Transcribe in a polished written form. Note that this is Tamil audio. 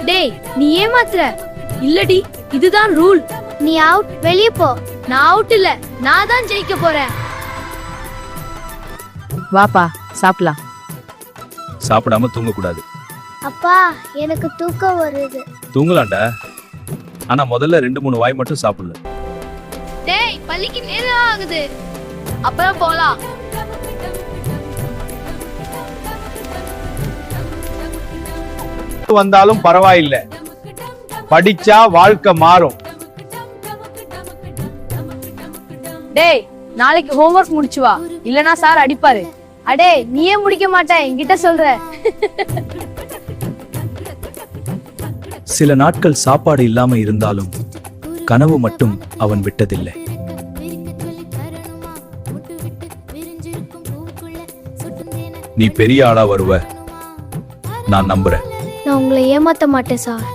டேய் நீ ஏமாத்துற. இல்லடி, இதுதான் ரூல். நீ அவுட், வெளியே போ. நான் அவுட் இல்ல, நான் தான் ஜெயிக்க போறேன். வாப்பா சாப்பிடலாம். சாப்பிடாம தூங்க கூடாது. அப்பா எனக்கு தூக்கம் வருது. தூங்கலாம்டா, ஆனா முதல்ல 2-3 வாய் மட்டும் சாப்பிடல. டேய் பள்ளிக்கு நேரம் ஆகுது, அப்புறம் போலாம். வந்தாலும் பரவாயில்லை, படிச்சா வாழ்க்கை மாறும். டேய் நாளைக்கு ஹோம்வொர்க் முடிச்சு வா, இல்லனா சார் அடிப்பாரு. அடே நீயே முடிக்க மாட்ட, என்கிட்ட சொல்ற. சில நாட்கள் சாப்பாடு இல்லாம இருந்தாலும் கனவு மட்டும் அவன் விட்டதில்லை. நீ பெரிய ஆளா வருவ, நான் நம்புறேன். நான் உங்களை ஏமாத்த மாட்டேன் சார்.